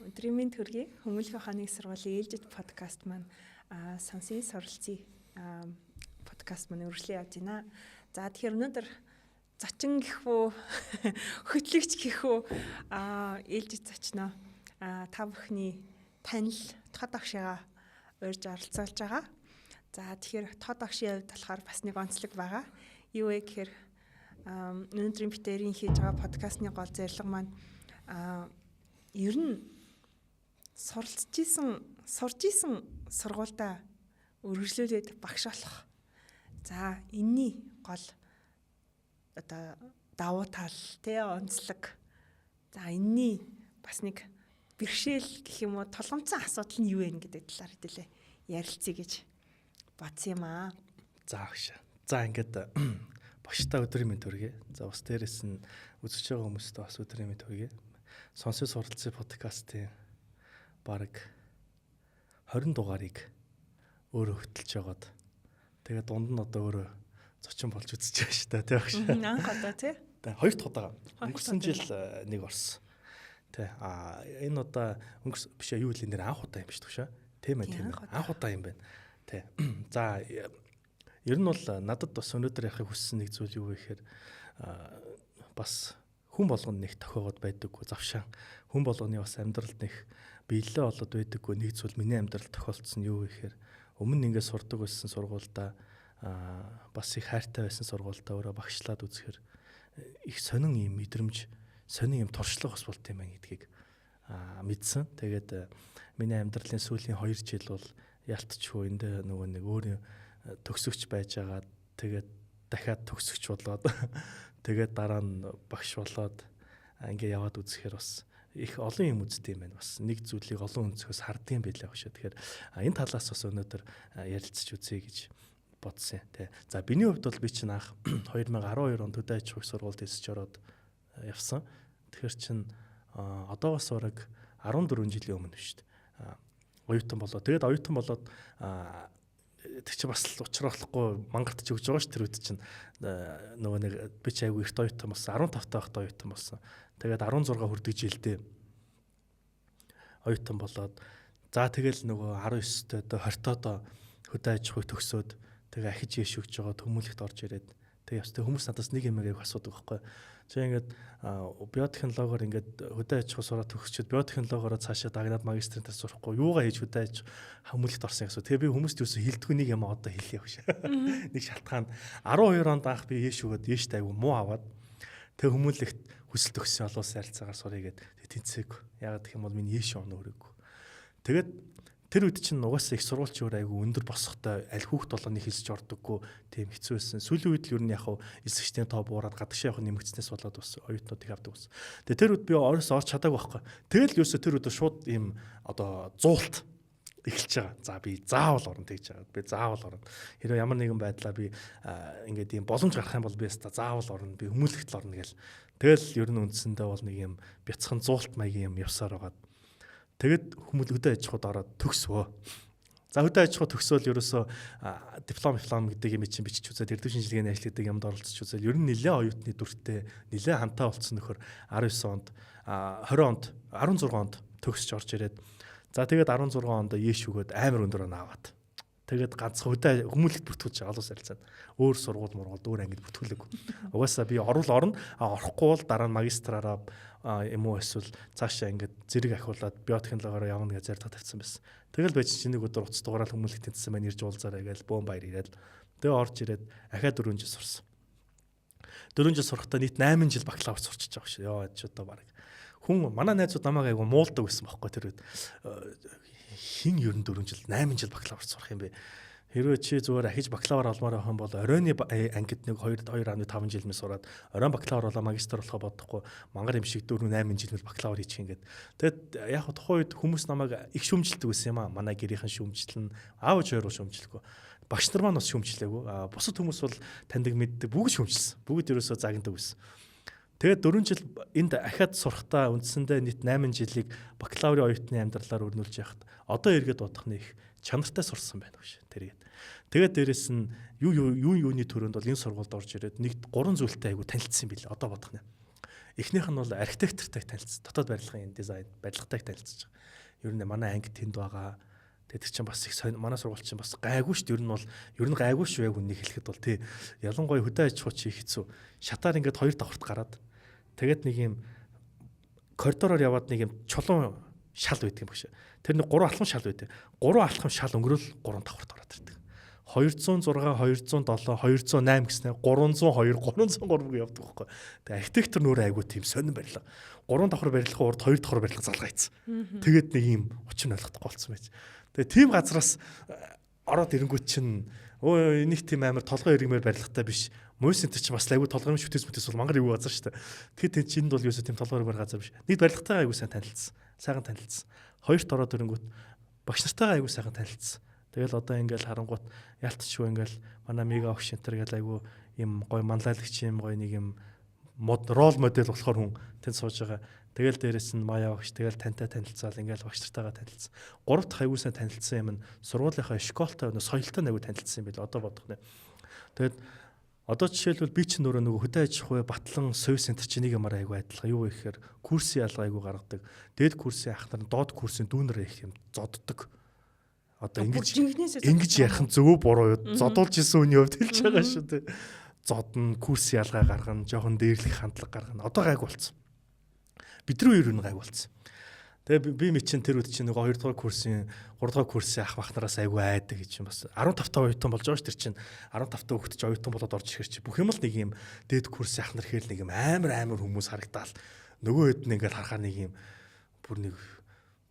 өдрийн төргийн Хүмүүнлэгийн ухааны сургуулийн ээлжид подкаст маань сонсын суралцсан подкаст маань үргэлжлэн явж байна. За тэгэхээр өнөөдөр зочин гэх үү хөтлөгч гэх үү ээлжид зочноо та бүхний танил тод агшигаа урьж оролцуулж байгаа. За тэгэхээр тод агшийн хувьд болохоор бас нэг онцлог байгаа. Юу вэ гэхээр өнөөдрийн битэрийн хийж байгаа подкастны гол зорилго маань ер нь сурж исэн сургуультай үргэлжлүүлээд багш болох. За энэний гол одоо давуу тал онцлог. За энэний бас нэг бэрхшээл гэх юм уу толгомцсон асуудал нь юу вэ гэдэг талаар хэлээ ярилцъя гэж бодсон юм аа. За агш. За ингээд багштай өдрийн мэнд хүргэе. За бас дээрэс нь үзэж байгаа хүмүүстээ бас өдрийн мэнд хүргэе. Сонсын суралцсан подкастын бараг 20 дугаарыг өөрөө хөтлж жагаад тэгээд дунд нь одоо өөрөө зочин болж үзэж байгаа шүү дээ тий багш. Анх одоо тий. Тэгээд хоёр дахь удаа өнгөрсөн жил нэг орсон. Тий энэ удаа өнгөрсөн биш юу хэлээ нэр анх удаа юм шүү дээ. Тийм ээ тийм. Анх удаа юм байна. Тий. За ер нь бол надад бас өнөөдөр яхахыг хүссэн нэг зүйл юу вэ гэхээр бас хүн болгоно нэг тохиогод байдаггүй завшаан. Хүн болгоны бас амьдралд нэг биелэлээ болоод байдаггүй нэг зүйл миний амьдралд тохиолдсон юу вэ гэхээр өмнө ингээд сурдаг байсан сургуультай бас их хайртай байсан сургуультай өөрөө багшлаад үзэхээр их сонин юм мэдрэмж, сонин юм туршлага бас болт юм байна гэдгийг мэдсэн. Тэгээд миний амьдралын сүүлийн 2 жил бол ялтчгүй энд нөгөө нэг өөрөө төгсөгч байж байгаа. Тэгээд дахиад төгсөгч болоод тэгээд дараа нь багш болоод ингээ яваад үзэхээр бас их олон юм үздэг юм байна. Бас нэг зүйлийг олон өнцгөөс хардсан байлаа багш. Тэгэхээр энэ талаас бас өнөөдөр ярилцж үзье гэж бодсон тий. За биний хувьд бол би чинь анх 2012 онд төдий аж ахуйн сургуульд эсэж ороод явсан. Тэгэхээр чин одоогоос бараг 14 жилийн өмнө шүү дээ. Оюутан болоо. Тэгээд оюутан болоод тэг чи бас уучруулахгүй мангартж өгж байгаа ш тэр үед чинь нөгөө нэг би ч айгүй ихт оюутан болсон 15 таахт оюутан болсон. Тэгээд 16 хүрдэг жилдээ оюутан болоод за тэгэл нөгөө 19-т одоо 20-тоо хөдөө аж ахуй төгсөөд тэгээ ахиж яаш өгж байгаа хүмүүлэгт орж ирээд тэгээ явс тэг хүмүүс надаас нэг юм аяг асуудаг байхгүй. Чи ингээд биотехнологиор ингээд хөдөө аж ахуй сураад төгсчөөд биотехнологиороо цаашаа дагнаад магистрийн тас сурахгүй юугаа хийж хөдөө аж хүмүүлэгт орсон гэсэн. Тэгээ би хүмүүст юусе хилдэггүй нэг юм одоо хэлье явш. Нэг шалтгаан 12 онд анх би яаш өгөөд яаштай айгу муу аваад тэг хүмүүлэгт хүсэл төгссөн олон улсын харилцаагаар сурыг гээд тэнцээг. Ягаад гэх юм бол миний яаш оноо өрөөгүй. Тэгээд тэр үед чинь угаасаа их сургуульч өөр айгу өндөр босохтой аль хүүхд толгойн хэлсэж ордоггүй тийм хэцүү байсан. Сүүлийн үед л ер нь яг эсвэгчдийн тоо буураад гадагшаа явах нэмэгдснээс болоод бас оюутнуудыг авдаг байсан. Тэгээ тэр үед би орос орч чадаагүй байхгүй. Тэгэл юусоо тэр үед шууд ийм одоо зуулт эхэлж байгаа. За би заавал орно гэж байгаа. Би заавал орно. Хэрэв ямар нэгэн байдлаар би ингээд ийм боломж гарах юм бол би яста заавал орно. Би хүмүүлэгт л орно гэл. Тэгэл ер нь үндсэндээ бол нэг юм бяцхан зуулт маягийн юм явсаар байгаа. Тэгэд хүмүүс хөдөө аж ахуйд ороод төгсвөө. За хөдөө аж ахуй төгсөөл ерөөсөө диплом гэдэг юм чинь бичиж үзээд эрдэм шинжилгээний ажил гэдэг юмд оролцож үзээд ер нь нэлээ оюутны дүртэй нэлээ хантай болсон нөхөр 19 онд 20 онд 16 онд төгсөж орж ирээд за тэгээд 16 онд яэш өгөөд амар өндөр оноо аваад тэгээд ганц хөдөө хүмүүлэгт бүртгүүлж олон улсын харилцаанд өөр сургууль мургуулд өөр ангид бүртгүүлээгүй. Угаасаа би орно орохгүй бол дараа нь магистраараа юм уу эсвэл цаашаа ингээд зэрэг ахиулаад биотехнологиороо явна гэж зард тавьсан байсан. Тэгэл байж чинь нэг өдөр уцс дугаараа хүмүүлэгт тэнцсэн маань ирж уулзаарай гээл бөөн баяр ирээд тэгээ орж ирээд ахаа 4 жил сурсан. 4 жил сурахдаа нийт 8 жил бакалавр сурчиж байгаа шүү. Яа ч одоо баг. Хүн манай найзууд намайг айгу муулдаг байсан байхгүй тэр үед. Хин ер нь 4 жил 8 жил бакалавр сурах юм бэ. Хэрвээ чи зүгээр ахиж бакалавр олмоор байх юм бол оройны ангид нэг 2.5 жил мэл сураад оройн бакалавр болоо магистр болохоо бодохгүй мангар юм шиг 4-8 жил мэл бакалавр хийчих ингээд. Тэгэд яг тухайн үед хүмүүс намайг их шүмжилдэг байсан юм аа. Манай гэрийнхэн шүмжилнэ. Аав ээж өөрөө шүмжилэхгүй. Багш нар маань бас шүмжилээгүй. Бусад хүмүүс бол таньдаг мэддэг бүгд шүмжилсэн. Бүгд ерөөсөө загнадаг байсан. Тэгээд 4 жил энд ахаад сурахтаа үндсэндээ нийт 8 жилийг бакалаврын оюутны амьдралаар өрнүүлж яхад одоо эргээд бодох нь их чанартай сурсан байна гэж тэргээд. Тэгээд дээрэс нь юуны төрөнд бол энэ сургуульд орж ирээд нэг 3 зүйлтэй айгу танилцсан билээ одоо бодох нь. Эхнийх нь бол архитектортай танилцсан. Дотоод барилгын дизайн, барилгатай танилцж байгаа. Ер нь манай анги тэнд байгаа. Тэгээд чинь бас их манай сургууль чинь бас гайгүй шүү дээ. Ер нь гайгүй шүү яг үннийг хэлэхэд бол тий. Ялангуяа хөдөө аж ахуй чи хэцүү. Шатаар ингээд 2 давхарт гараад тэгээд нэг юм коридороор яваад нэг юм чулуун шал байдаг юм багш. Тэр нэг 3 алхам шал байдаг. 3 алхам шал өнгөрөөл 3 давхарт ороод ирдэг. 206, 207, 208 гэснээр 302, 303 гэж явдаг байхгүй. Тэгээ архитектор нөр айгуу тийм сонирн барилга. 3 давхар барилгын урд 2 давхар барилга залгайцсан. Тэгээд нэг юм учир нь ойлгохгүй болсон байж. Тэгээ тийм газраас ороод ирэнгүүт чинь өө нэг тийм амар толгой иргмээр барилгатай биш. Мойс центр чинь бас айгуу толгойн шүтээс бүтээс бол мангар ивгүй газар шүү дээ. Тэгэхээр тэнд бол юусо тийм толгой иргмээр газар биш. Нэг барилгатайгаа айгуу сайн танилцсан. Сайхан танилцсан. Хоёрт ороод ирэнгүүт багш нартайгаа айгуу сайхан танилцсан. Тэгэл одоо ингээл харангуут ялтчгүй ингээл манай мега огш центр гэл айгуу юм гой манлайлагч юм гой нэг юм рол модель болохоор хүн тэнд сууж байгаа. Тэгэл дээрэс нь маяа багш тэгэл тантай танилцаал ингээл багш нартайгаа танилцсан. 3 дахь аягүй сайн танилцсан юм нь сургуулийнхаа школтой соёлтой аягүй танилцсан юм байл одоо бодох нэ. Тэгэд одоо жишээлбэл би ч нөгөө хөдөө аж ахуй Батлан Совь центр чинь нэг юмар аягүй адилхан. Юу вэ гэхээр курсын ялгаа аягүй гаргадаг. Дээд курсын ахнаар доод курсын дүүнэр их юм зодддог. Одоо ингэж ярих нь зөв буруу юу зодуулж исэн үний хувьд хэлж байгаа шүү дээ. Зодно, курсын ялгаа гаргана, жоохон дээрлэх хандлага гаргана. Одоо гайг болцсон. Бидний үеэр нь гайг болцсон. Тэгээ би мэд чинь тэр үед чинь нөгөө 2 дугаар курсын 3 дугаар курсын ах махнараас айгүй айдаг гэж юм бас 15 та оюутан болж байгаа ш тэр чинь 15 та хүүхэд ч оюутан болоод орж ирэх чи бүх юм л нэг юм дээд курсын ахнар хэл нэг юм амар хүмүүс харагдаал нөгөө хэд нь ингээд харахаар нэг юм бүр нэг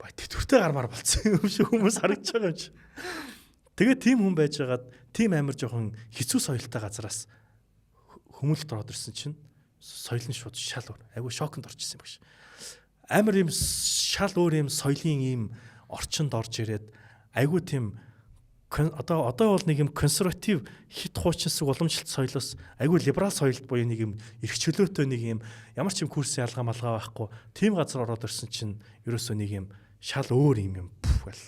бай тэтгэвртэй гармаар болцсон юм шиг хүмүүс харагдаж байгаа юм чи. Тэгээ тийм хүн байжгаад тийм амар жоохон хэцүү соёлтой газараас хүмүүлт ороод ирсэн чинь соёл нь шууд шал өөр айгүй шоконд орчихсон юм багш. Амар юм шал өөр юм соёлын юм орчинд орж ирээд айгүй тийм одоо бол нэг юм консерватив хит хуучинсаг уламжлалт соёлоос айгүй либерал соёлд буюу нэг юм эрх чөлөөтэй нэг юм ямар ч юм курсын ялгаа малгаа байхгүй тийм газар ороод ирсэн чинь ерөөсөө нэг юм шал өөр юм гэл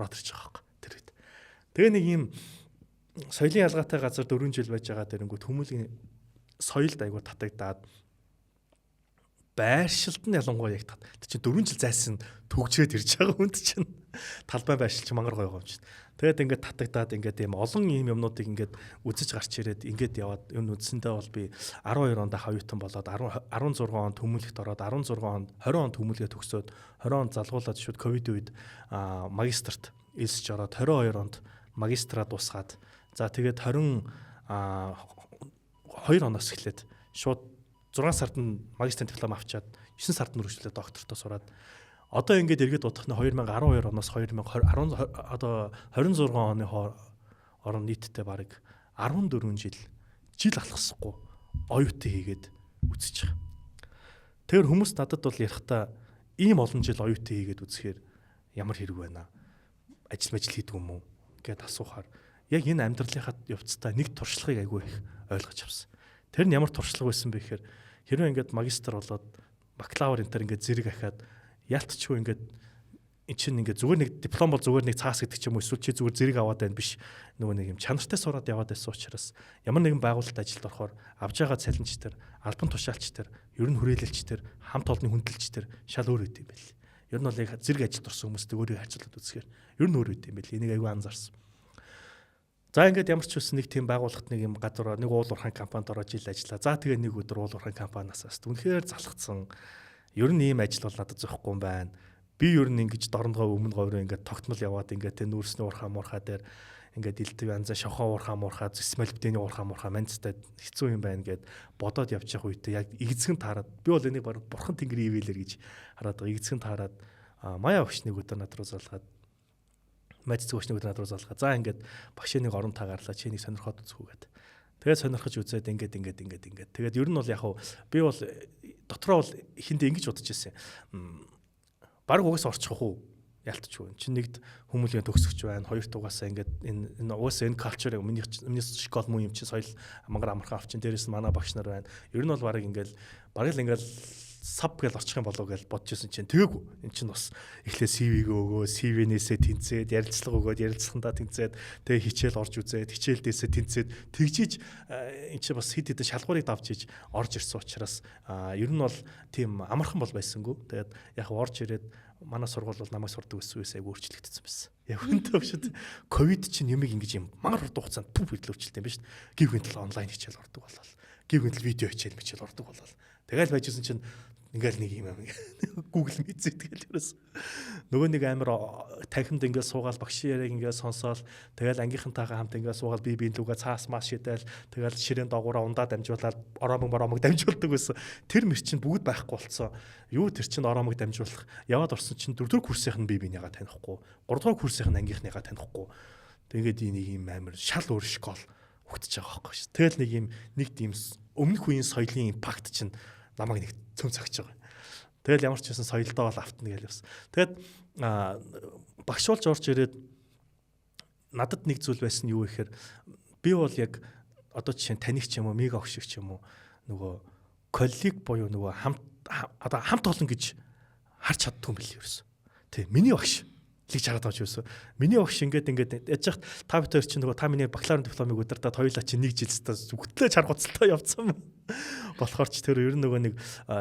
ороод ирж байгаа байхгүй тэр үед. Тэгээ нэг юм соёлын ялгаатай газар 4 жил байж байгаа тэрэнгүүт хүмүүлийн соёлд айгүй татагдаад байршилд нь ялангуяа яг тат. Тэг чи 4 жил зайсан төгжрээд ирж байгаа хүнд чинь талбай байршил чи мангар гоё юм чинь. Тэгээд ингээд татагдаад ингээд юм олон юм юмнуудыг ингээд үзэж гарч ирээд ингээд яваад энэ үндсэндээ бол би 12 онд хавьтан болоод 16 онд хүмүүлэгт ороод 16 онд 20 онд хүмүүлгээ төгсөөд 20 онд залгуулад шууд ковид үед магистрт элсэж ороод 22 онд магистраа дуусгаад за тэгээд 22 оноос эхлээд шууд 6 сард нь магистрийн диплом авчаад 9 сард нь үргэлжлүүлээд доктортой сураад одоо ингээд эргээд бодох нь 2012 оноос 2010 одоо 26 оны орон нийтдээ бараг 14 жил алхасахгүй оюутан хийгээд үзэж байгаа. Тэгэхээр хүмүүс надад бол ярихдаа ийм олон жил оюутан хийгээд үзэхээр ямар хэрэг байна ажил хийдэг юм уу гэд асуухаар яг энэ амьдралынхаа явцдаа нэг туршлагыг айгүй их ойлгож авсан. Тэр нь ямар туршлага байсан бэ гэхээр хэрвээ ингээд магистр болоод бакалавр энтер ингээд зэрэг ахаад ялтчгүй ингээд эн чинь ингээд зүгээр нэг диплом бол зүгээр нэг цаас гэдэг ч юм уу эсвэл чи зүгээр зэрэг аваад байна биш нөгөө нэг юм чанартай сураад яваад байсан учраас ямар нэгэн байгууллагад ажилд орохоор авж байгаа цалинч төр албан тушаалч төр ер нь хүрээлэлч төр хамт олонны хүндэлж төр шал өөр үт юм байл. Ер нь бол яг зэрэг ажилд орсон хүмүүстэй өөрийгөө харьцуулаад үзэхээр ер нь өөр үт юм байл. Энийг аягүй анзаарсан. За ингээд ямар ч үсэн нэг тийм байгууллагт нэг юм гадуур нэг уул уурхайн компанид ороод жил ажиллаа. За тэгээ нэг өдөр уул уурхайн компаниас үнэхээр залхацсан. Ер нь ийм ажил бол надад зөхгүй юм байна. Би ер нь ингэж дорногоо өмнө говьроо ингээд тогтмол яваад ингээд тэ нүүрсний уурхаа муурхаа дээр ингээд илтгэв янзаа шохоо уурхаа муурхаа зэсмэл бдэний уурхаа муурхаа манцтай хэцүү юм байна гэд бодоод явж явах үедээ яг игзгэн таарад би бол энийг баг бурхан тэнгэрийн ивэлэр гэж хараад байгаа. Игзгэн таарад маяа өгч нэг өдөр над руу залгаад мэдцэг өчнөд надад залгаа. За ингээд багшийн нэг орон тагарлаа чи нэг сонирхоод үзхүүгээд. Тэгээд сонирхож үзээд ингээд. Тэгээд ер нь бол яг би бол дотроо бол ихэндээ ингэж бодож ирсэн. Бараг угаас орчих уу? Ялтчихгүй. Чи нэгд хүмүүлгийн төгсөгч байна. Хоёрт угаасаа ингээд энэ угаасаа энэ калчер яг миний школ муу юм чи соёл мангар амархан авчин дээрээс нь манай багш нар байна. Ер нь бол бараг л ингээд сав гэж орчих юм болов гэж бодож ирсэн чинь тэгээгүй. Энд чинь бас эхлээд CV-г өгөө, CV-нээсээ тэнцээд, ярилцлага өгөөд, ярилцлагандаа тэнцээд, тэгээ хичээл орж үзээд, хичээлдээсээ тэнцээд тэгжиж эн чинь бас хэд хэдэн шалгуурыг давж иж орж ирсэн учраас ер нь бол тийм амархан бол байсангүй. Тэгээд яг орж ирээд манай сургууль бол намайг сурдаг гэсэн үесээ өөрчлөгдсөн байсан. Яг үнэндээ өшөд ковид чинь юмыг ингэж юм мангар урт хугацаанд пүп хөдлөвчлээ юм байна шүү дээ. Гів гинтэл онлайн хичээл ордог болол. Гів гинтэл видео хичээл ордог болол. Тэгэл байжсэн чинь ингээл нэг юм Google Meet зэтгэл ерөөс нөгөө нэг амар танхимд ингээд суугаал багшийн яриаг ингээд сонсоол тэгэл ангийнхантайгаа хамт ингээд суугаал бие биенлүүгээ цаас маш шидэл тэгэл ширээн доогуура ундаа дамжуулаад ороомог дамжуулдаг байсан. Тэр мэр чинь бүгд байхгүй болцсон. Юу тэр чинь ороомог дамжуулах яваад орсон чинь 4-р курсынх нь бие биенийгаа танихгүй 3-р курсынх нь ангийнхныгаа танихгүй. Тэгээд нэг юм амар шал өөр школ өгдөж байгаа байхгүй шүү. Тэгэл нэг тийм өмнөх үеийн соёлын импакт чинь намайг нэг цөм цагж байгаа. Тэгэл ямар ч байсан соёлдоо бол автна гэж явсан. Тэгэд багш болж орж ирээд надад нэг зүйл байсан нь юу гэхээр би бол яг одоо жишээ нь таних ч юм уу, мега огш ч юм уу нөгөө коллег буюу нөгөө хамт олон гэж харж чаддгүй юм билээ ерөөсөө. Тий, миний багш лиг чараад байгаа ч юусэн. Миний багш ингээд яж хат та бид хоёр чинь нөгөө та миний бакалаврын дипломыг удирдаад хоёулаа чинь нэг жилдээ зүгтлээ чаргуцалтай явцсан. Болохоор ч тэр ер нь нөгөө нэг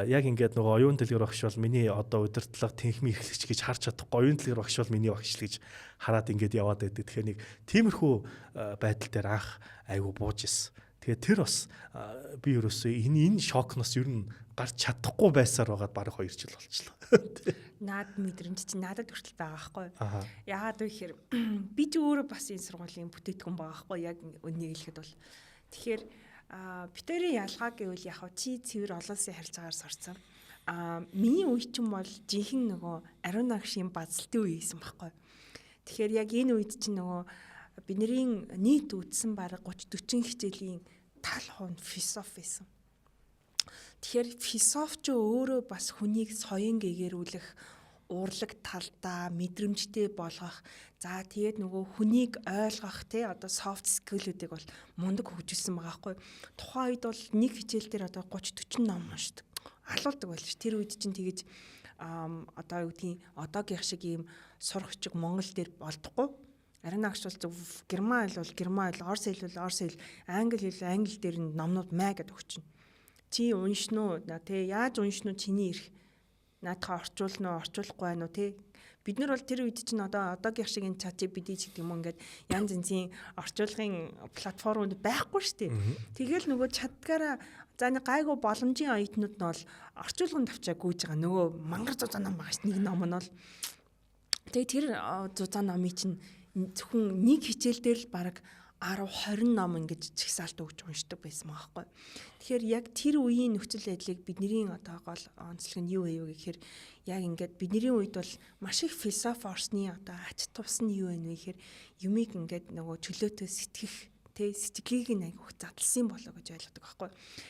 яг ингээд нөгөө оюун дэлгэр багш бол миний одоо удирдлага тэнхмийн эрхлэгч гэж харж чадахгүй. Оюун дэлгэр багш бол миний багш л гэж хараад ингээд яваад байдаг. Тэгэхээр нэг тиймэрхүү байдал дээр анх айгу бууж ирсэн. Тэгээд тэр бас би ерөөсөө энэ шокноос ер нь гарч чадахгүй байсаар байгаад бараг 2 жил болчихлоо. Наад мэдрэмж чинь надад хүртэл байгаа байхгүй. Яагаад вэ гэхээр би ч өөрөө бас энэ сургуулийн бүтээтгүн байгаа байхгүй. Яг үнийг хэлэхэд бол тэгэхээр битэрийн ялгаа гэвэл яг чи цэвэр олон улсын харилцаагаар сурцсан. Миний үе чинь бол жинхэнэ нөгөө ариун агшийн базалтын үе байсан байхгүй. Тэгэхээр яг энэ үед чинь нөгөө бидний нийт үтсэн бараг 30-40 хичээлийн тал хувь философи байсан. Тэгэхээр философч өөрөө бас хүнийг соён гээгэрүүлэх, урлаг талдаа мэдрэмжтэй болгох, за тэгээд нөгөө хүнийг ойлгох те одоо soft skill-үүдийг бол мундаг хөгжүүлсэн байгаа байхгүй. Тухайн үед бол нэг хичээл дээр одоо 30-40 ном уншдаг. Алуулдаг байлш. Тэр үед чинь тэгэж одоо юу гэдгийг одоогийн шиг ийм сурагчиг Монгол дээр болдохгүй. Ариун агш бол герман хэл бол герман хэл, орос хэл бол орос хэл, англи хэл англи дээр нь номнууд маа гэдээ өгчин. Чи уншнуу те яаж уншнуу чиний эрх. Наадхаа орчуулна уу, орчуулахгүй байна уу те. Бид нар бол тэр үед чинь одоогийн шиг энэ ChatGPT ч гэдэг юм ингээд янз янзын орчуулгын платформуд байхгүй шүү дээ. Тэгэл нөгөө чадгаараа за нэг гайгүй боломжийн оюутнууд нь бол орчуулгын тавчаа гүйж байгаа. Нөгөө мангар зузаан ном байгаа ш нэг ном нь бол. Тэгээ тэр зузаан номыг чинь зөвхөн нэг хичээл дээр л баг 10-20 ном ингэж чагсаалт өгч уншдаг байсан байгаа байхгүй. Тэгэхээр яг тэр үеийн нөхцөл байдлыг бидний одоо гол онцлог нь юу вэ гэхээр яг ингээд бидний үед бол маш их философи орсны одоо ач тус нь юу вэ гэхээр юмыг ингээд нөгөө чөлөөтэй сэтгэх сэтгэлийг нь айгүйх задлсан болоо гэж ойлгодог байхгүй.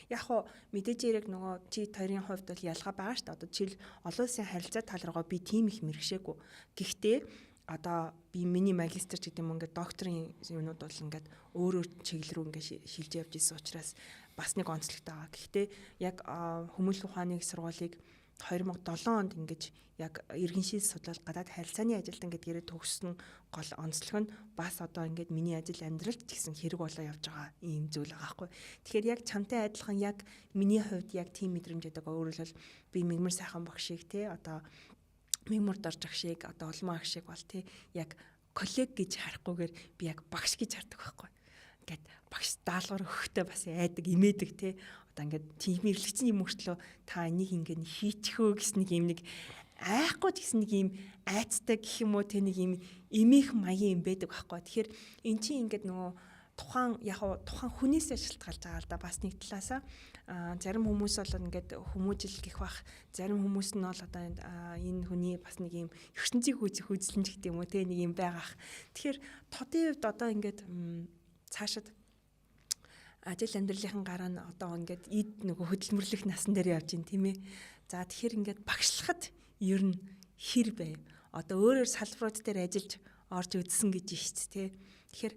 Яг хоо мэдээж яг нөгөө чи хоёрын хувьд бол ялгаа байгаа шүү дээ. Одоо жишээл олон улсын харилцаа тал руугаа би тийм их мэрэгшээгүй. Гэхдээ одоо би миний магистр гэдэг юм ингээд докторийн юмнууд бол ингээд өөр чиглэл рүү ингээд шилж явж исэн учраас бас нэг онцлогтой байгаа. Гэхдээ яг хүмүүст ухааны сургуулийг 2007 онд ингээд яг иргэн шил судлал гадаад харилцааны ажилтан гэдгээрээ төгссөн гол онцлог нь бас одоо ингээд миний ажил амьдралд ч гэсэн хэрэг болоо явж байгаа ийм зүйл байгаа байхгүй. Тэгэхээр яг чамтай адилхан яг миний хувьд яг тийм мэдрэмж байдаг. Өөрөөр хэлбэл би мэгмар сайхан багшийг те одоо мэгмар дорж ах шиг одоо улмаа ах шиг бол тий яг коллег гэж харахгүйгээр би яг багш гэж хардаг байхгүй. Ингээд багш даалгавар өгөхдөө бас айдаг, имээдэг тий. Одоо ингээд тийм мэрлэгчний мөртлөө та энийг ингээд хийчихөө гэсэн нэг юм нэг айхгүй гэсэн нэг юм айцтай гэх юм уу тий нэг юм эмээх маягийн юм байдаг байхгүй. Тэгэхээр эн чинь ингээд нөгөө тухайн хүнээсээ шалтгаалж байгаа л да бас нэг талаасаа зарим хүмүүс бол ингээд хүмүүжил гэх бах зарим хүмүүс нь бол одоо энэ хүний бас нэг юм ертөнцийг үүсэх үзлэнж гэдэг юм уу те нэг юм байгаах. Тэгэхээр тодын хувьд одоо ингээд цаашид ажил амьдралынхан гараа нь одоо ингээд эд нөгөө хөдөлмөрлөх насан дээр явж гин тийм ээ. За тэгэхээр ингээд багшлахад ер нь хэр байв. Одоо өөрөөр салбарууд дээр ажиллаж орж үзсэн гэж байна шүү дээ. Тэгэхээр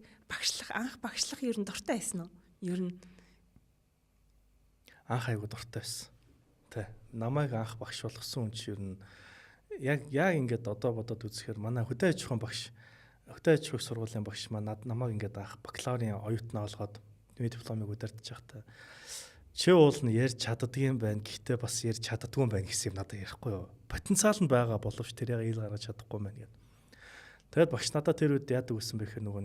анх багшлах ер нь дуртай байсан уу? Ер нь анх айгуу дуртай байсан. Тэ. Намайг анх багш болгосон хүн чинь ер нь яг ингээд одоо бодоод үзэхээр манай хөдөө аж ахуйн багш, хөдөө аж ахуйн сургуулийн багш маань намайг ингээд анх бакалаврын оюутнаа олгоод дипломыг удирдах байхдаа чи уул нь ярьж чаддгийм байна. Гэхдээ бас ярьж чаддгүй юм байна гэсэн юм надад ярихгүй юу. Потенциал нь байгаа боловч тэр яг ил гаргаж чадахгүй юм байна гэдэг. Тэгээд багш надад тэр үед яадаг гэсэн бэ гэхээр нөгөө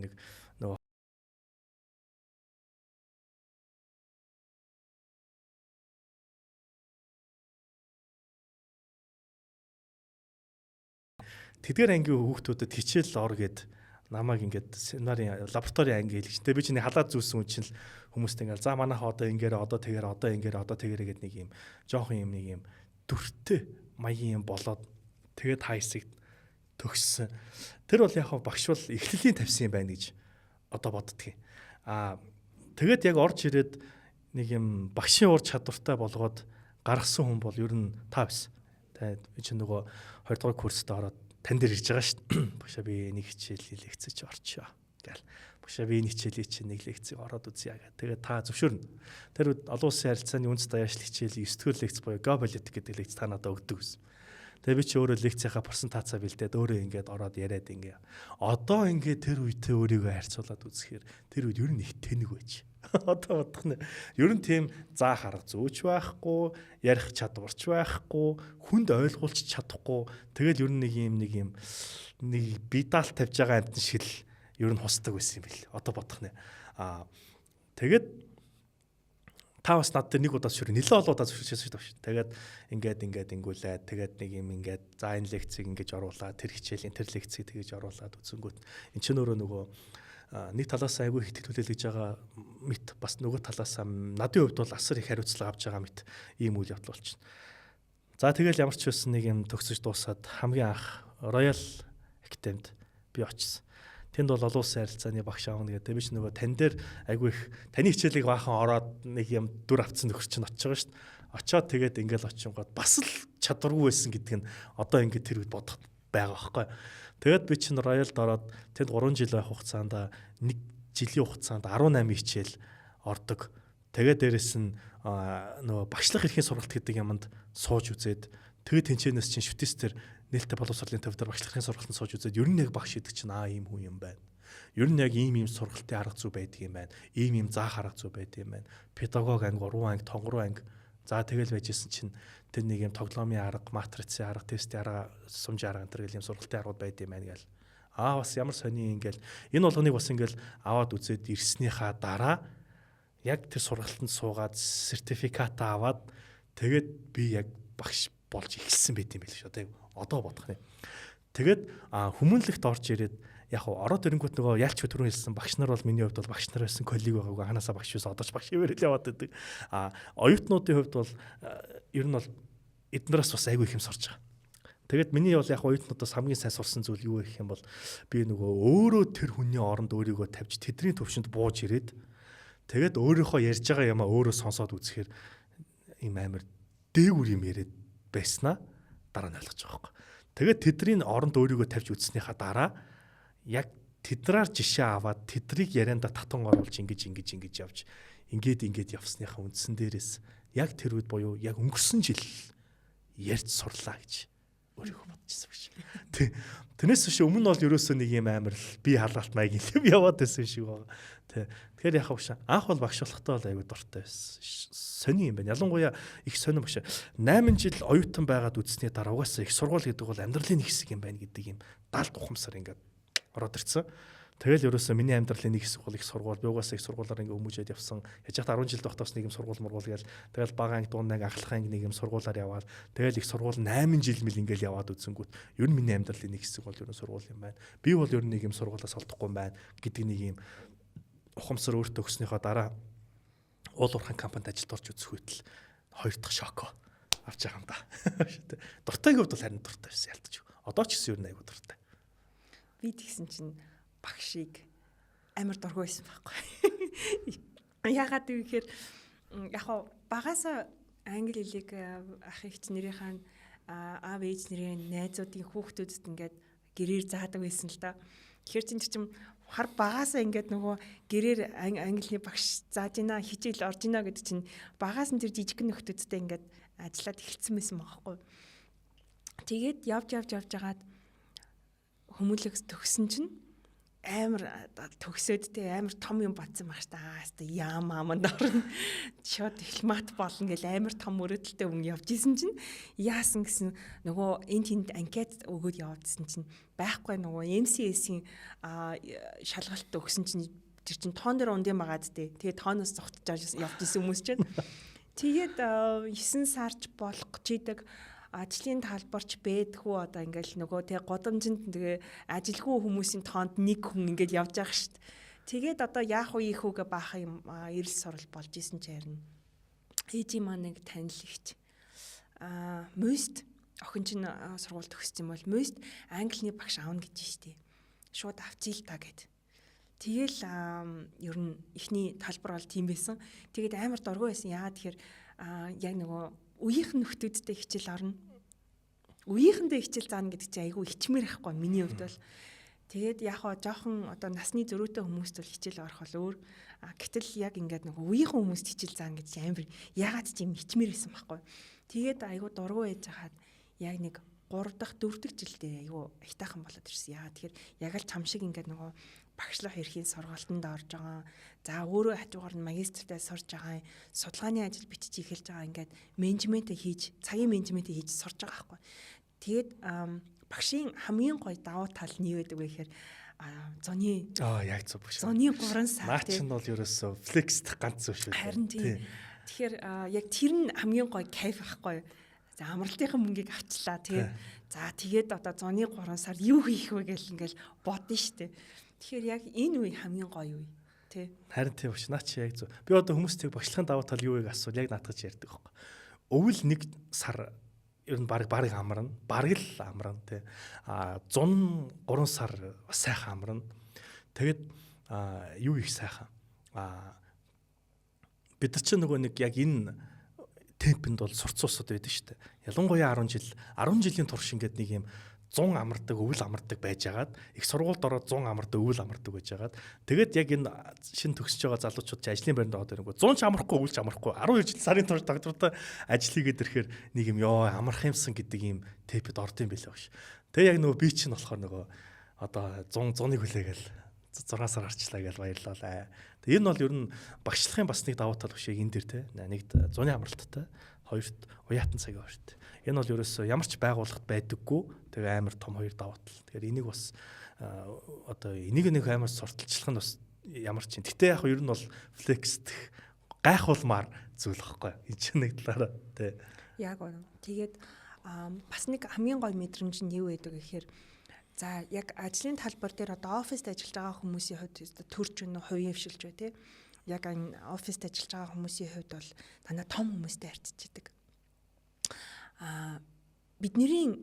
тэдгээр ангийн хүүхдүүдэд хичээл ор гэд намайг ингээд семинарын лабораторийн анги хэлж. Тэгээ би чиний халаад зүүсэн хүн чинь хүмүүст ингээд за манайхаа одоо ингээрэ одоо тэгэр одоо ингээрэ одоо тэгэрэ гэд нэг юм жоохон юм нэг юм дүртэй маягийн юм болоод тэгээд хайсыг төгссөн. Тэр бол яг багш бол эхлэлийн тавьсан юм байна гэж одоо боддгийг. Тэгээд яг орж ирээд нэг юм багшийн ур чадвартай болгоод гаргасан хүн бол ер нь та байсан. Тэгээд би чинь нөгөө 2 дугаар курст ороод тань дээр ирж байгаа шүү дээ. Багшаа би нэг хичээл лекцэж орчоо гэл. Багшаа би энэ хичээлийг чинь нэг лекцийг ороод үзье гэх. Тэгээд та зөвшөөрнө. Тэр олон улсын харилцааны үндэс даяаршил хичээлийн 9 дугаар лекц буюу geopolitik гэдэг лекц та надад өгдөг гэсэн. Тэгээд би чи өөрөө лекцийнхаа презентацаа бэлдээд өөрөө ингээд ороод яриад ингээ. Одоо ингээ тэр үедээ өөрийгөө харьцуулаад үзэхээр тэр үед ер нь их тэнэг байж. Одоо бодох нь ер нь тийм заах арга зөөч байхгүй, ярих чадварч байхгүй, хүнд ойлгуулж чадахгүй. Тэгэл ер нь нэг юм бидаал тавьж байгаа амтэн шил ер нь хусдаг байсан юм бэл. Одоо бодох нь. Тэгээд та бас над дээр нэг удаа зөвшөөрөө нэлээд олон удаа зөвшөөрсөн шүү дээ. Тэгээд ингээд ингүүлээд тэгээд нэг юм ингээд за энэ лекцийг ингэж оруулаад тэр хичээлийн тэр лекцийг тэгэж оруулаад үзэнгүүт эн чинь өөрөө нөгөө нэг талаас айгүй их тэтгүүлэлж байгаа мэт бас нөгөө талаас надын хувьд бол асар их хариуцлага авч байгаа мэт ийм үйл явдал болчихно. За тэгэл ямар ч байсан нэг юм төгсөж дуусаад хамгийн анх Royal Academy-д би очсон. Тэнд бол олон улсын харилцааны багш аавна гэдэг. Би ч нөгөө тань дээр айгүй их таны хичээлийг баахан ороод нэг юм дүр авцсан нөхөр чинь очиж байгаа шүү дээ. Очоод тэгээд ингээл очингод бас л чадваргүй байсан гэдэг нь одоо ингээд тэр үед бодох байгаа байхгүй. Тэгээд би чинь Royal-д ороод тэнд 3 жил байх хугацаанд 1 жилийн хугацаанд 18 хичээл ордог. Тэгээд дээрэс нь нөгөө багшлах эрхийн сургалт гэдэг юмд сууж үзээд тэгээд тэнцэнээс чинь шүтээстэр нээлттэй боловсролын төвдөр багшлахын сургалтанд сууж үзээд ер нь яг багш идэг чинь ийм хүн юм байна. Ер нь яг ийм сургалтын арга зүй байдаг юм байна. Ийм заах арга зүй байдаг юм байна. Педагог анги, уран анги, тонгороо анги. За тэгэл байжсэн чинь тэр нэг юм тоглоомын арга, матрицын арга, тестийн арга, сумжийн арга энэ гэл юм сургалтын аргууд байд юм байна гэл. Бас ямар сони ингээл энэ болгоныг бас ингээл аваад үзээд ирснийхаа дараа яг тэр сургалтанд суугаад сертификат аваад тэгээд би яг багш болж эхэлсэн байт юм байл шүү. Одоо бодох нь. Тэгээд хүмүүнлэгт орж ирээд яг ороод ирэнгүүт нөгөө ялч түрүүн хэлсэн багш нар бол миний хувьд бол багш нар байсан коллег байгаагүй ханаасаа багш юус одооч багш хിവэрэл яваад байдаг. Оюутнуудын хувьд бол ер нь бол эднээс бас айгүй их юм сурч байгаа. Тэгээд миний бол яг оюутнуудаас хамгийн сайн сурсан зүйл юу гэх юм бол би нөгөө өөрөө тэр хүний оронд өөрийгөө тавьж тэдний төвшөнд бууж ирээд тэгээд өөрийнхөө ярьж байгаа юмаа өөрөө сонсоод үзэхээр ийм амар дээгүр юм яриад байснаа дараа нь ойлгож байгаа байхгүй. Тэгээд тэдний оронд өөрийгөө тавьж үзснийхаа дараа яг тэдраар жишээ аваад тэдрийг ярианда татан оруулж ингэж явж ингээд явсныхаа үндсэн дээрээс яг тэр үед буюу яг өнгөрсөн жил ярьж сурлаа гэж өөрийгөө бодчихсон биш. Тэрнээс биш өмнө нь бол ерөөсөө нэг юм амар би халаалт маягийн юм яваад байсан шиг байгаа. Тэгэхээр яхав биш. Анх бол багш болохтой бол айгүй дуртай байсан. Сони юм байна. Ялангуяа их сонир багш. 8 жил оюутан байгаад үзсний дараа угаасаа их сургууль гэдэг бол амьдралын нэг хэсэг юм байна гэдэг юм даалт ухамсар ингээд ороод ирсэн. Тэгэл ерөөсөө миний амьдралын нэг хэсэг бол их сургууль. Би угаасаа их сургуулаар ингээ өмөжөөд явсан. Яж хат 10 жил тогтоос нэг юм сургууль гээл. Тэгэл бага анги дунд анги ахлах анги нэг юм сургуулаар яваад. Тэгэл их сургууль 8 жил мэл ингээл яваад үзэнгүүт ер нь миний амьдралын нэг хэсэг бол ер нь сургууль юм байна. Би бол ер нь нэг юм сургуулаас олдохгүй юм байна гэдэг нэг юм ухамсар өөртөө өгснөхийн дараа уул уурхайн компанид ажилд орж үзэх үедл хоёр дахь шоко авч байгаа юм да. Дуртайг хувьд бол харин дуртай байсан ялтаж. Одоо ч гэсэн ер нь айгу дуртай. Би тэгсэн чинь багшийг амар дургүй байсан байхгүй. Яагаад гэвэл яг багасаа англи хэлийг ах ихч нэрийнхэн аав ээж нэрийн найзуудын хүүхдүүдэд ингээд гэрээр заадаг байсан л да. Тэгэхээр чинь хар багасаа ингээд нөгөө гэрээр англи багш зааж ийна хичээл орж ийна гэдэг чинь багаас нь тэр жижиг нөхдөдтэй ингээд ажиллаад эхэлсэн байсан байхгүй. Тэгээд явж агаад хүмүүлэгс төгсөн чинь амар төгсөөд те амар том юм батсан маш та яам аманд орно шууд хилмат болно гэл амар том өрөөдөлтэй хүн явж исэн чинь яасан гэсэн нөгөө энэ тэнд анкет өгөөд явуулсан чинь байхгүй нөгөө MCS-ийн шалгалт өгсөн чинь тэр чин тоон дээр ундын магаад те тэгээ тооноос зогтож явж исэн хүмүүс чинь тэгээд 9 сарч болох гэж идэг ажлын талбарч бэдхүү одоо ингээл нөгөө тэг годамжинд тэгээ ажилгүй хүмүүсийн тоонд нэг хүн ингээл явж байгаа шүү дээ. Тэгээд одоо яах вэ ийх үгээ баах юм эрэл сурал болж исэн ч харин ээжийн маань нэг танил ихч мост охин чинь сургууль төгссөн юм бол мост англиний багш аавна гэж штий. Шууд авчил та гэд. Тэгэл ер нь эхний талбар бол тийм байсан. Тэгээд амар дургүй байсан. Яагаад тэгэхээр яг нөгөө үеийнхэн нөхдүүдтэй хичээл орно. Үеийнхэндээ хичээл заана гэдэг чинь айгүй ичмэр ихгүй миний хувьд бол. Тэгээд яг хаа жоохон одоо насны зөрүүтэй хүмүүст бол хичээл орох бол өөр. Гэтэл яг ингээд нэг үеийнхэн хүмүүст хичээл заана гэдэг чинь амар ягаад ч юм ичмэр байсан байхгүй. Тэгээд айгүй дургүй байж хаад яг нэг 3 дахь 4 дахь жилдээ айгүй айтаахан болоод ирсэн. Яагаад тэгэхээр яг л чам шиг ингээд нөгөө багшлах эрхийн сургалтанд орж байгаа. За өөрөө хажуугаар нь магистртаа сурж байгаа. Судалгааны ажил бичиж эхэлж байгаа. Ингээд менежментээ хийж, цагийн менежментээ хийж сурж байгаа байхгүй. Тэгээд багшийн хамгийн гоё давуу тал нь юу гэдэг вэ гэхээр зуны яг зөв биш. Зуны 3 сар. Наа чинь бол ерөөсөө флексд ганц зүйл шүү. Харин тийм. Тэгэхээр яг тэр нь хамгийн гоё кайф байхгүй. За амралтынхаа мөнгийг авчлаа тий. За тэгээд одоо зуны 3 сар юу хийх вэ гэл ингээл бодно штэ. Тэгэхээр яг энэ үе хамгийн гоё үе тий. Харин тийм биш. Наа чи яг зөв. Би одоо хүмүүстийг багшлахын давуу тал юу вэ асуул яг наадах ярьдаг байхгүй. Өвөл 1 сар ер нь баг амарна. Бараг л амарна тий. 103 сар бас сайхан амарна. Тэгээд юу их сайхан. Бид нар чинь нөгөө нэг яг энэ темпэнд бол сурцуусууд байдаг шүү дээ. Ялангуяа 10 жилийн турш ингээд нэг юм 100 амардаг, өвөл амардаг байжгаад их сургуульд ороод 100 амардаг, өвөл амардаг байжгаад тэгээд яг энэ шин төгсөж байгаа залуучууд чи ажлын байранд ороод ирэнгүү 100 ч амархгүй, өвөл ч амархгүй 12 жил сарын турш доктортой ажил хийгээд ирэхээр нэг юм ёо амарх юмсан гэдэг юм темпэд орд юм билээ багш. Тэгээ яг нөгөө би чинь болохоор нөгөө одоо 100-ыг хүлээгээл 6 сар арчлаа гэж баярлалаа. Тэгээ энэ бол ер нь багшлахын бас нэг давуу тал биш яг энэ дэр те. Нэгд 100-ны амралттай, хоёрт уяатан цагийн хоёрт. Энэ бол ерөөсөө ямар ч байгууллагт байдаггүй. Тэгээ амар том хоёр давуу тал. Тэгэхээр энийг бас одоо энийг нэг амар сурталчлах нь бас ямар ч юм. Гэтэ яг ер нь бол флексдэх гайхуулмаар зүйл واخхой. Энэ ч нэг талаараа те. Яг үнэ. Тэгээд бас нэг хамгийн гой мэдрэмж нь юу байдаг гэхээр за яг ажлын талбар дээр одоо оффист ажиллаж байгаа хүмүүсийн хувьд төрж өнө хувийн хвшилж бай тээ. Яг энэ оффист ажиллаж байгаа хүмүүсийн хувьд бол дандаа том хүмүүстэй харьцдаг. Бидний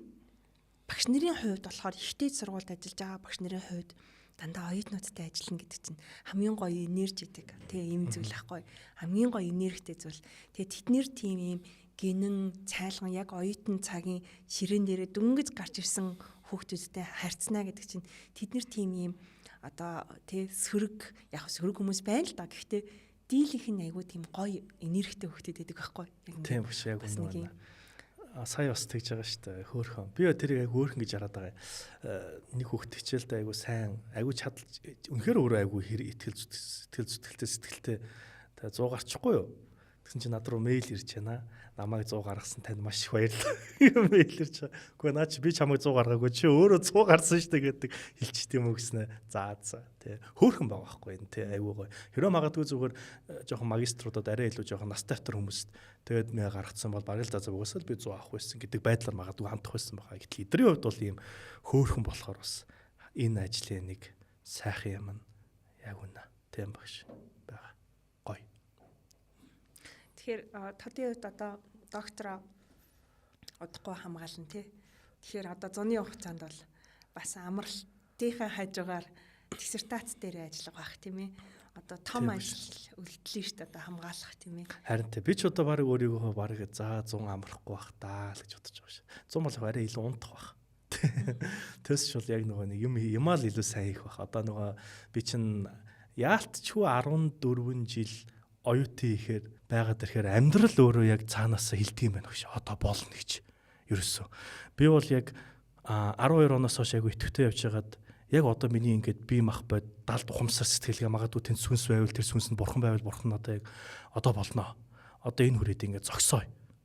багш нарын хувьд болохоор ихтэй сургуульд ажиллаж байгаа багш нарын хувьд дандаа оюутнуудтай ажиллана гэдэг чинь хамгийн гоё энерги идэг. Тэгээ ийм зүйл ахгүй. Хамгийн гоё энергитэй зүйл. Тэгээ тэднэр тийм ийм гинэн цайлган яг оюутан цагийн ширээн дээрээ дөнгөж гарч ирсэн хүүхдүүдтэй харьцнаа гэдэг чинь тэд нар тийм юм одоо тий сөрөг яг сөрөг хүмүүс байна л да. Гэхдээ дийлийнх нь айгүй тийм гоё энергитэй хүүхдүүд байдаг байхгүй. Тийм биш яг үнэ. Сая бас тэгж байгаа шүү дээ. Хөөхөн. Би тэрийг айгүй хөөхөн гэж хараад байгаа. Нэг хүүхд хичээлдээ айгүй сайн, айгүй чадал үнэхээр өөрөө айгүй сэтгэл зүйтэй та 100 гарчихгүй юу? Тэгсэн чинь над руу мэйл ирж байна. Намайг 100 гаргасан танд маш их баярлалаа. Мэйл ирж байгаа. Гэхдээ наа чи би чамайг 100 гаргаагүй чи өөрөө 100 гарсан шүү дээ гэдэг хэлчихт юм уу гэснэ. За тий. Хөөхөн байгаа байхгүй энэ тий айгүй гоё. Хэрэв магадгүй зүгээр жоохон магиструудад арай илүү жоохон настай хатар хүмүүст тэгээд мэ гаргацсан бол бараг л за угаасаа л би 100 авах байсан гэдэг байдлаар магадгүй хандах байсан баха. Гэтэл эдний хувьд бол ийм хөөхөн болохоор бас энэ ажлын нэг сайхан юм яг үнэ. Тийм багш. Тэгэхээр тодын үед одоо доктора удахгүй хамгаална тий. Тэгэхээр одоо зуны хугацаанд бол бас амралтынхаа хажуугаар диссертац дээр ажиллах байх тийм ээ. Одоо том ажил үлдлээ шүү дээ одоо хамгаалах тийм ээ. Харин тий би ч одоо баг өөрийгөө баг за 100 амрахгүй байх даа л гэж бодож байгаа ш. 100 бол арай илүү унтах байх. Тэс ч бол яг нөгөө нэг юмаа л илүү сайн хийх байх. Одоо нөгөө би чинь яалтчгүй 14 жил оюутан ихээр байгаад ирэхээр амьдрал өөрөө яг цаанаас хилдэг юм байна гэж одоо болно гэж ерөөсөө. Би бол яг 12 оноос хойш айгу идэвхтэй явж байгаад яг одоо миний ингээд бие мах бод далд ухамсар сэтгэлгээ магадгүй тэнд сүнс байвал тэр сүнс нь бурхан байвал бурхан нь одоо яг одоо болноо. Одоо энэ хүрээд ингээд зогсоо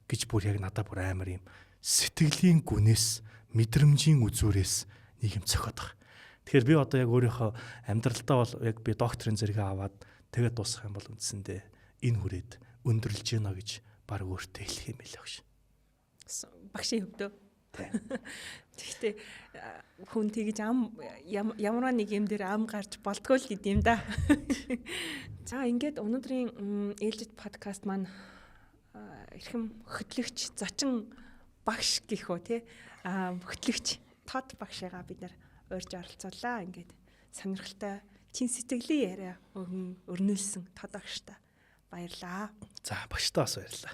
гэж бүр яг надад бүр амар юм сэтгэлийн гүнээс мэдрэмжийн үзүүрээс нэг юм цохоод байгаа. Тэгэхээр би одоо яг өөрийнхөө амьдралдаа бол яг би докторийн зэрэгээ аваад тэгээд дуусах юм бол үндсэндээ энэ хүрээд өндөрлж гинэ гэж баг өөртөө хэлэх юм байлаа гэж. Багшийн хөвдөө. Тэгэхдээ хүн тэгж ямар нэг юм дээр ам гарч болтгоо л гэдэм юм да. За ингээд өнөөдрийн ээлжид подкаст маань эрхэм хөтлөгч зочин багш гэх үү те хөтлөгч Тод багшигаа бид нар урьж оролцууллаа. Ингээд сонирхолтой чин сэтгэлийн яриа өрнүүлсэн Тод багштай баярлаа. За багштай бас баярлаа.